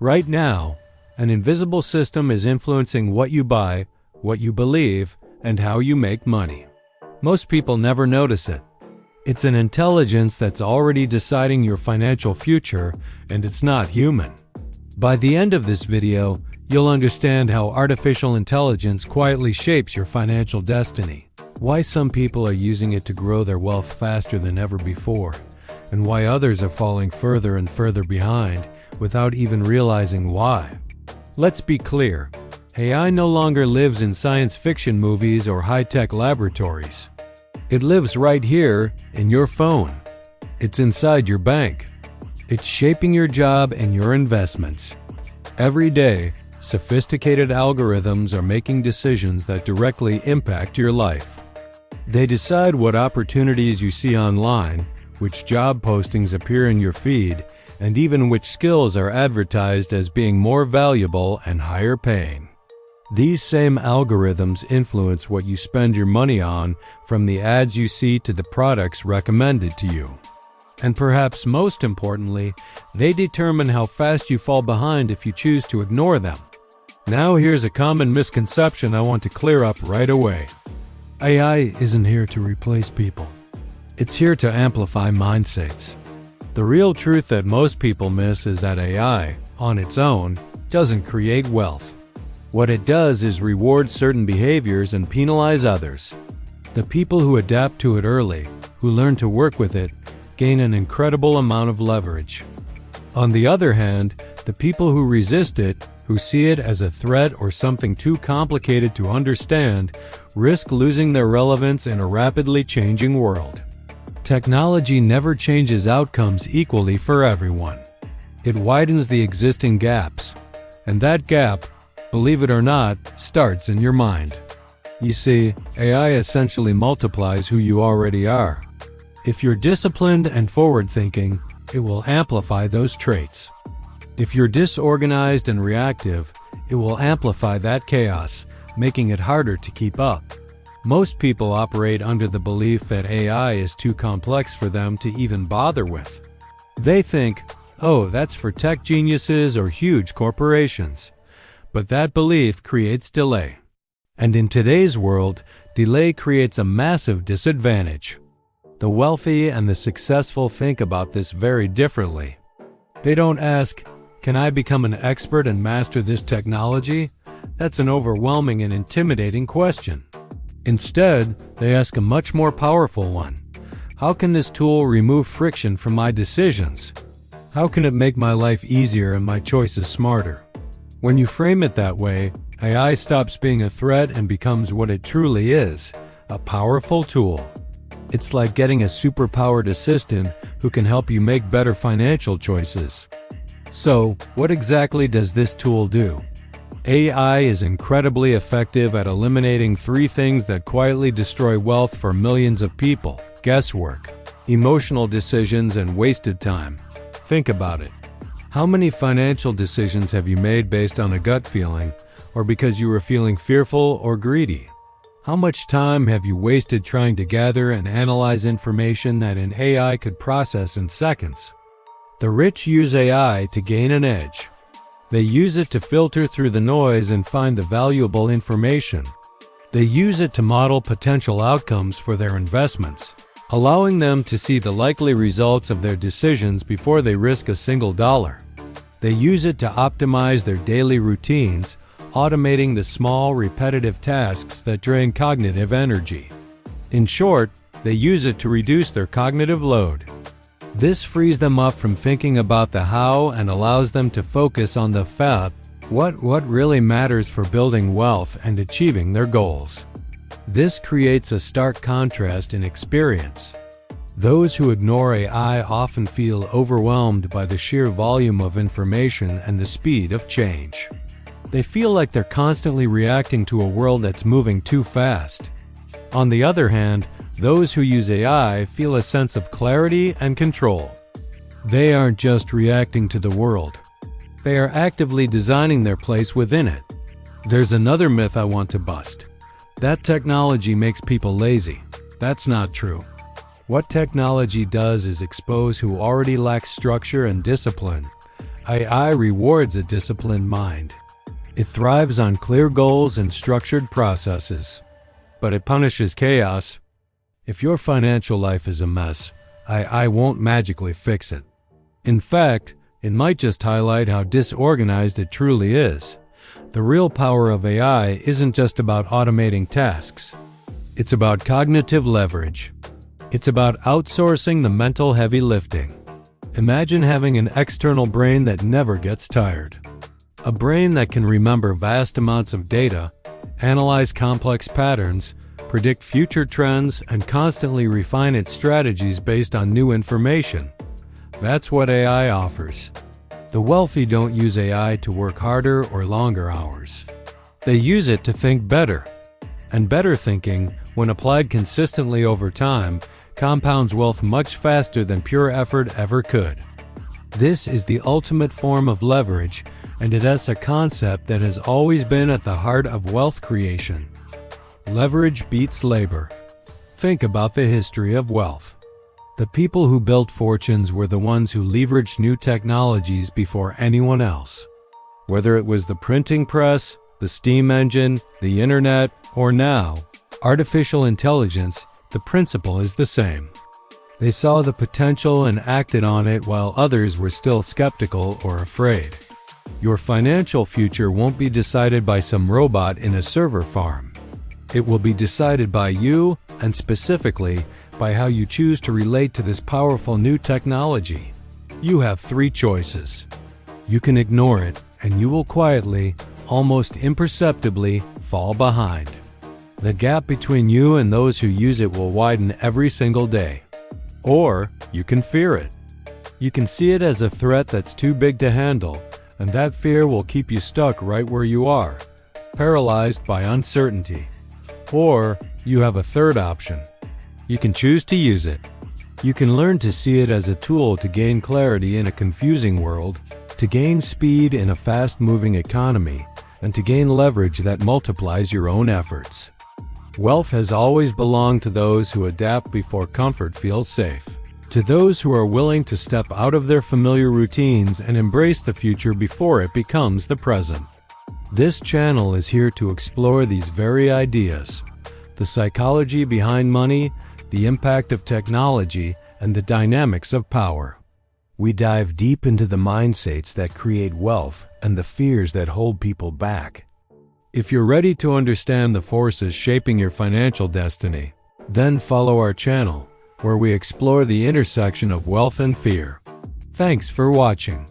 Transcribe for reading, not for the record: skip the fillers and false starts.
Right now, an invisible system is influencing what you buy, what you believe, and how you make money. Most people never notice it. It's an intelligence that's already deciding your financial future, and it's not human. By the end of this video, you'll understand how artificial intelligence quietly shapes your financial destiny, why some people are using it to grow their wealth faster than ever before, and why others are falling further and further behind without even realizing why. Let's be clear, AI no longer lives in science fiction movies or high-tech laboratories. It lives right here in your phone. It's inside your bank. It's shaping your job and your investments. Every day, sophisticated algorithms are making decisions that directly impact your life. They decide what opportunities you see online, which job postings appear in your feed, and even which skills are advertised as being more valuable and higher paying. These same algorithms influence what you spend your money on, from the ads you see to the products recommended to you. And perhaps most importantly, they determine how fast you fall behind if you choose to ignore them. Now here's a common misconception I want to clear up right away. AI isn't here to replace people. It's here to amplify mindsets. The real truth that most people miss is that AI, on its own, doesn't create wealth. What it does is reward certain behaviors and penalize others. The people who adapt to it early, who learn to work with it, gain an incredible amount of leverage. On the other hand, the people who resist it, who see it as a threat or something too complicated to understand, risk losing their relevance in a rapidly changing world. Technology never changes outcomes equally for everyone. It widens the existing gaps, and that gap, believe it or not, starts in your mind. You see, AI essentially multiplies who you already are. If you're disciplined and forward-thinking, it will amplify those traits. If you're disorganized and reactive, it will amplify that chaos, making it harder to keep up. Most people operate under the belief that AI is too complex for them to even bother with. They think, oh, that's for tech geniuses or huge corporations. But that belief creates delay. And in today's world, delay creates a massive disadvantage. The wealthy and the successful think about this very differently. They don't ask, can I become an expert and master this technology? That's an overwhelming and intimidating question. Instead, they ask a much more powerful one. How can this tool remove friction from my decisions? How can it make my life easier and my choices smarter? When you frame it that way, AI stops being a threat and becomes what it truly is, a powerful tool. It's like getting a superpowered assistant who can help you make better financial choices. So, what exactly does this tool do? AI is incredibly effective at eliminating three things that quietly destroy wealth for millions of people: guesswork, emotional decisions, and wasted time. Think about it. How many financial decisions have you made based on a gut feeling, or because you were feeling fearful or greedy? How much time have you wasted trying to gather and analyze information that an AI could process in seconds? The rich use AI to gain an edge. They use it to filter through the noise and find the valuable information. They use it to model potential outcomes for their investments, allowing them to see the likely results of their decisions before they risk a single dollar. They use it to optimize their daily routines, automating the small, repetitive tasks that drain cognitive energy. In short, they use it to reduce their cognitive load. This frees them up from thinking about the how and allows them to focus on the what really matters for building wealth and achieving their goals. This creates a stark contrast in experience. Those who ignore AI often feel overwhelmed by the sheer volume of information and the speed of change. They feel like they're constantly reacting to a world that's moving too fast. On the other hand, those who use AI feel a sense of clarity and control. They aren't just reacting to the world. They are actively designing their place within it. There's another myth I want to bust. That technology makes people lazy. That's not true. What technology does is expose who already lack structure and discipline, AI rewards a disciplined mind. It thrives on clear goals and structured processes. But it punishes chaos. If your financial life is a mess, AI won't magically fix it. In fact, it might just highlight how disorganized it truly is. The real power of AI isn't just about automating tasks. It's about cognitive leverage. It's about outsourcing the mental heavy lifting. Imagine having an external brain that never gets tired. A brain that can remember vast amounts of data, analyze complex patterns, predict future trends, and constantly refine its strategies based on new information. That's what AI offers. The wealthy don't use AI to work harder or longer hours. They use it to think better. And better thinking, when applied consistently over time, compounds wealth much faster than pure effort ever could. This is the ultimate form of leverage, and it is a concept that has always been at the heart of wealth creation. Leverage beats labor. Think about the history of wealth. The people who built fortunes were the ones who leveraged new technologies before anyone else. Whether it was the printing press, the steam engine, the internet, or now, artificial intelligence, the principle is the same. They saw the potential and acted on it while others were still skeptical or afraid. Your financial future won't be decided by some robot in a server farm. It will be decided by you, and specifically by how you choose to relate to this powerful new technology. You have three choices. You can ignore it, and you will quietly, almost imperceptibly, fall behind. The gap between you and those who use it will widen every single day. Or you can fear it. You can see it as a threat that's too big to handle, and that fear will keep you stuck right where you are, paralyzed by uncertainty. Or you have a third option. You can choose to use it. You can learn to see it as a tool to gain clarity in a confusing world, to gain speed in a fast-moving economy, and to gain leverage that multiplies your own efforts. Wealth has always belonged to those who adapt before comfort feels safe. To those who are willing to step out of their familiar routines and embrace the future before it becomes the present. This channel is here to explore these very ideas: the psychology behind money, the impact of technology, and the dynamics of power. We dive deep into the mindsets that create wealth and the fears that hold people back. If you're ready to understand the forces shaping your financial destiny, then follow our channel, where we explore the intersection of wealth and fear. Thanks for watching.